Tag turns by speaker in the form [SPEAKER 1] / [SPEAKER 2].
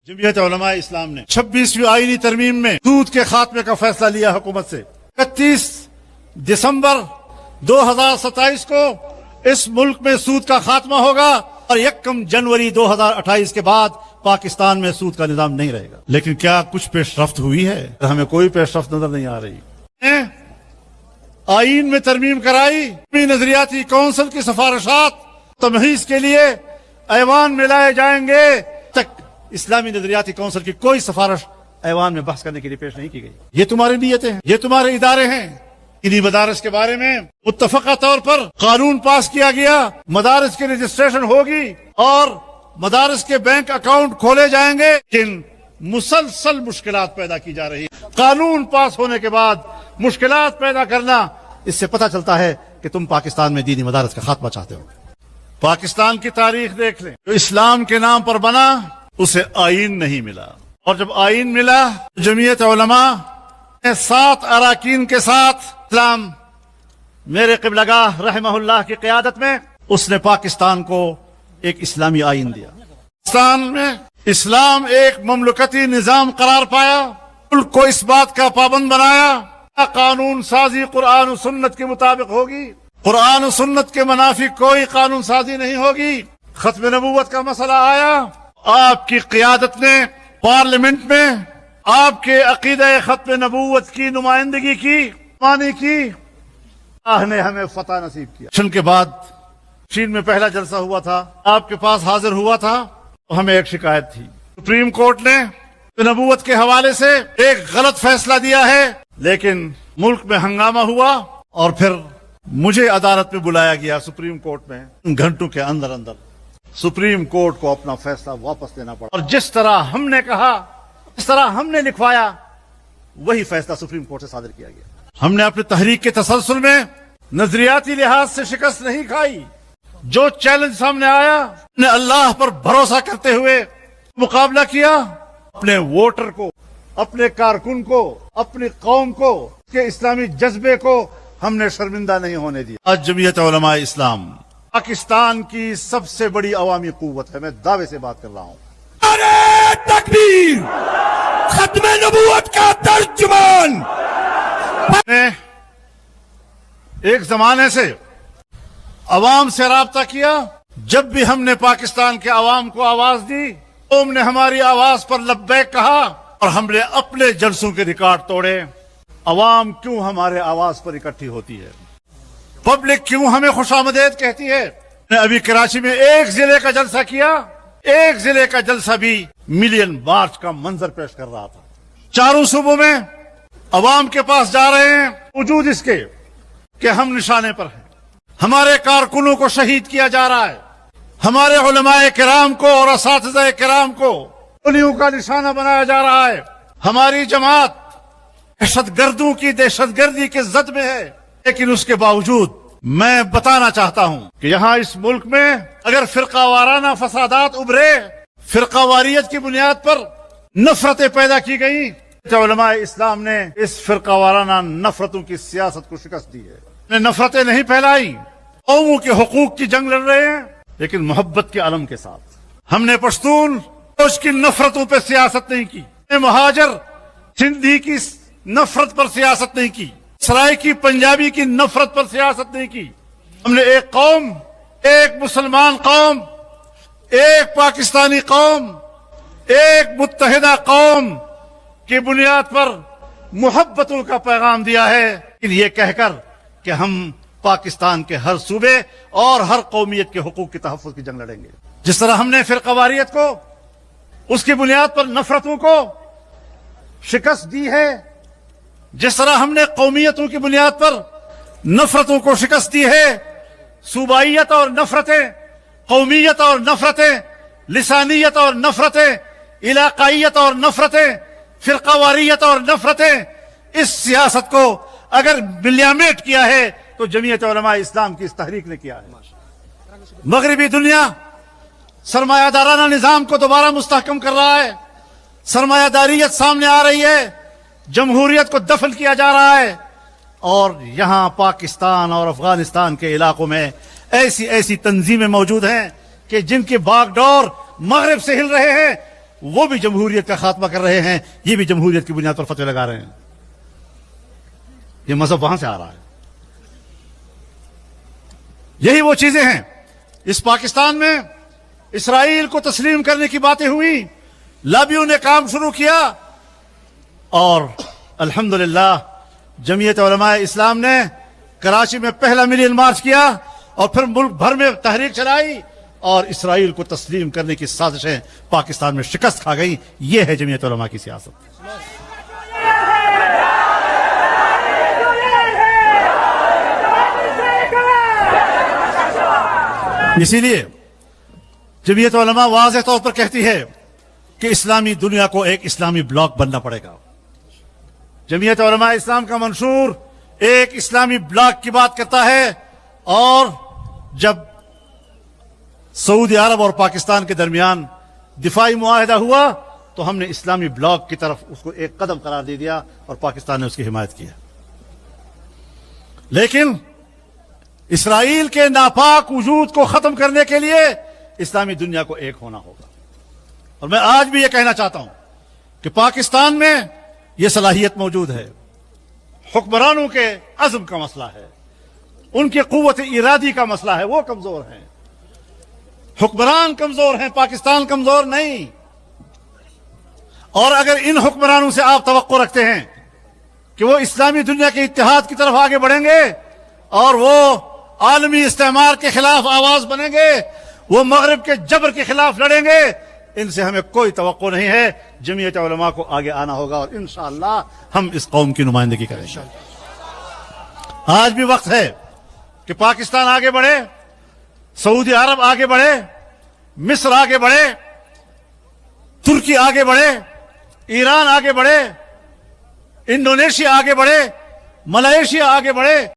[SPEAKER 1] جمعیت علماء اسلام نے 26ویں آئینی ترمیم میں سود کے خاتمے کا فیصلہ لیا حکومت سے۔ 31 دسمبر 2027 کو اس ملک میں سود کا خاتمہ ہوگا اور 1 جنوری 2028 کے بعد پاکستان میں سود کا نظام نہیں رہے گا۔ لیکن کیا کچھ پیش رفت ہوئی ہے؟ ہمیں کوئی پیش رفت نظر نہیں آ رہی۔ آئین میں ترمیم کرائی، نظریاتی کونسل کی سفارشات تمہیز کے لیے ایوان میں لائے جائیں گے، تک اسلامی نظریاتی کونسل کی کوئی سفارش ایوان میں بحث کرنے کے لیے پیش نہیں کی گئی۔ یہ تمہاری نیتیں ہیں، یہ تمہارے ادارے ہیں۔ انہی مدارس کے بارے میں متفقہ طور پر قانون پاس کیا گیا، مدارس کی رجسٹریشن ہوگی اور مدارس کے بینک اکاؤنٹ کھولے جائیں گے، لیکن مسلسل مشکلات پیدا کی جا رہی ہیں۔ قانون پاس ہونے کے بعد مشکلات پیدا کرنا، اس سے پتہ چلتا ہے کہ تم پاکستان میں دینی مدارس کا خاتمہ چاہتے ہو۔ پاکستان کی تاریخ دیکھ لیں، جو اسلام کے نام پر بنا اسے آئین نہیں ملا، اور جب آئین ملا جمعیت علماء 7 اراکین کے ساتھ اسلام میرے قبلہ گاہ رحمہ اللہ کی قیادت میں اس نے پاکستان کو ایک اسلامی آئین دیا۔ پاکستان میں اسلام ایک مملکتی نظام قرار پایا، ملک کو اس بات کا پابند بنایا قانون سازی قرآن و سنت کے مطابق ہوگی، قرآن و سنت کے منافی کوئی قانون سازی نہیں ہوگی۔ ختم نبوت کا مسئلہ آیا، آپ کی قیادت نے پارلیمنٹ میں آپ کے عقیدہ ختم نبوت کی نمائندگی کی، مانی کی، اللہ نے ہمیں فتح نصیب کیا۔ الیکشن کے بعد چین میں پہلا جلسہ ہوا تھا، آپ کے پاس حاضر ہوا تھا، ہمیں ایک شکایت تھی، سپریم کورٹ نے نبوت کے حوالے سے ایک غلط فیصلہ دیا ہے، لیکن ملک میں ہنگامہ ہوا اور پھر مجھے عدالت میں بلایا گیا سپریم کورٹ میں، گھنٹوں کے اندر سپریم کورٹ کو اپنا فیصلہ واپس لینا پڑا، اور جس طرح ہم نے کہا، جس طرح ہم نے لکھوایا، وہی فیصلہ سپریم کورٹ سے صادر کیا گیا۔ ہم نے اپنی تحریک کے تسلسل میں نظریاتی لحاظ سے شکست نہیں کھائی، جو چیلنج سامنے آیا نے اللہ پر بھروسہ کرتے ہوئے مقابلہ کیا، اپنے ووٹر کو، اپنے کارکن کو، اپنی قوم کو، کے اسلامی جذبے کو ہم نے شرمندہ نہیں ہونے دیا۔ آج جمعیت علماء اسلام پاکستان کی سب سے بڑی عوامی قوت ہے، میں دعوے سے بات کر رہا ہوں۔
[SPEAKER 2] نعرہ تکبیر، ختم نبوت کا ترجمان۔
[SPEAKER 1] میں ایک زمانے سے عوام سے رابطہ کیا، جب بھی ہم نے پاکستان کے عوام کو آواز دی، قوم نے ہماری آواز پر لبیک کہا اور ہم نے اپنے جلسوں کے ریکارڈ توڑے۔ عوام کیوں ہمارے آواز پر اکٹھی ہوتی ہے؟ پبلک کیوں ہمیں خوش آمدید کہتی ہے؟ میں ابھی کراچی میں ایک ضلع کا جلسہ کیا، ایک ضلع کا جلسہ بھی ملین مارچ کا منظر پیش کر رہا تھا۔ 4 صوبوں میں عوام کے پاس جا رہے ہیں، وجود اس کے کہ ہم نشانے پر ہیں، ہمارے کارکنوں کو شہید کیا جا رہا ہے، ہمارے علماء کرام کو اور اساتذہ کرام کو گولیوں کا نشانہ بنایا جا رہا ہے، ہماری جماعت دہشت گردوں کی دہشت گردی کے زد میں ہے۔ لیکن اس کے باوجود میں بتانا چاہتا ہوں کہ یہاں اس ملک میں اگر فرقہ وارانہ فسادات ابھرے، فرقہ واریت کی بنیاد پر نفرتیں پیدا کی گئیں، علماء اسلام نے اس فرقہ وارانہ نفرتوں کی سیاست کو شکست دی ہے۔ نفرتیں نہیں پھیلائی، قوموں کے حقوق کی جنگ لڑ رہے ہیں، لیکن محبت کے علم کے ساتھ۔ ہم نے پشتون فوج کی نفرتوں پہ سیاست نہیں کی، مہاجر سندھی کی نفرت پر سیاست نہیں کی، سرائے کی پنجابی کی نفرت پر سیاست نہیں کی۔ ہم نے ایک قوم، ایک مسلمان قوم، ایک پاکستانی قوم، ایک متحدہ قوم کی بنیاد پر محبتوں کا پیغام دیا ہے، یہ کہہ کر کہ ہم پاکستان کے ہر صوبے اور ہر قومیت کے حقوق کے تحفظ کی جنگ لڑیں گے۔ جس طرح ہم نے فرقہ واریت کو، اس کی بنیاد پر نفرتوں کو شکست دی ہے، جس طرح ہم نے قومیتوں کی بنیاد پر نفرتوں کو شکست دی ہے، صوبائیت اور نفرتیں، قومیت اور نفرتیں، لسانیت اور نفرتیں، علاقائیت اور نفرتیں، فرقہ واریت اور نفرتیں، اس سیاست کو اگر ملیامیٹ کیا ہے تو جمعیت علماء اسلام کی اس تحریک نے کیا ہے۔ مغربی دنیا سرمایہ دارانہ نظام کو دوبارہ مستحکم کر رہا ہے، سرمایہ داریت سامنے آ رہی ہے، جمہوریت کو دفن کیا جا رہا ہے، اور یہاں پاکستان اور افغانستان کے علاقوں میں ایسی تنظیمیں موجود ہیں کہ جن کی باغ ڈور مغرب سے ہل رہے ہیں، وہ بھی جمہوریت کا خاتمہ کر رہے ہیں, یہ بھی جمہوریت کی بنیاد پر فتوے لگا رہے ہیں. یہ مذہب وہاں سے آ رہا ہے. یہی وہ چیزیں ہیں. اس پاکستان میں اسرائیل کو تسلیم کرنے کی باتیں ہوئی, لابیوں نے کام شروع کیا, اور الحمدللہ جمعیت علماء اسلام نے کراچی میں پہلا ملین مارچ کیا, اور پھر ملک بھر میں تحریک چلائی, اور اسرائیل کو تسلیم کرنے کی سازشیں پاکستان میں شکست کھا گئی. یہ ہے جمعیت علماء کی سیاست. اسی لیے جمعیت علماء واضح طور پر کہتی ہے کہ اسلامی دنیا کو ایک اسلامی بلاک بننا پڑے گا. جمعیت علماء اسلام کا منشور ایک اسلامی بلاک کی بات کرتا ہے, اور جب سعودی عرب اور پاکستان کے درمیان دفاعی معاہدہ ہوا تو ہم نے اسلامی بلاک کی طرف اس کو ایک قدم قرار دے دیا, اور پاکستان نے اس کی حمایت کی. لیکن اسرائیل کے ناپاک وجود کو ختم کرنے کے لیے اسلامی دنیا کو ایک ہونا ہوگا. اور میں آج بھی یہ کہنا چاہتا ہوں کہ پاکستان میں یہ صلاحیت موجود ہے. حکمرانوں کے عزم کا مسئلہ ہے, ان کی قوت ارادی کا مسئلہ ہے, وہ کمزور ہیں. حکمران کمزور ہیں, پاکستان کمزور نہیں. اور اگر ان حکمرانوں سے آپ توقع رکھتے ہیں کہ وہ اسلامی دنیا کے اتحاد کی طرف آگے بڑھیں گے, اور وہ عالمی استعمار کے خلاف آواز بنیں گے, وہ مغرب کے جبر کے خلاف لڑیں گے, ان سے ہمیں کوئی توقع نہیں ہے. جمعیت علماء کو آگے آنا ہوگا, اور انشاءاللہ ہم اس قوم کی نمائندگی کریں گے. آج بھی وقت ہے کہ پاکستان آگے بڑھے, سعودی عرب آگے بڑھے, مصر آگے بڑھے, ترکی آگے بڑھے, ایران آگے بڑھے, انڈونیشیا آگے بڑھے, ملائیشیا آگے بڑھے.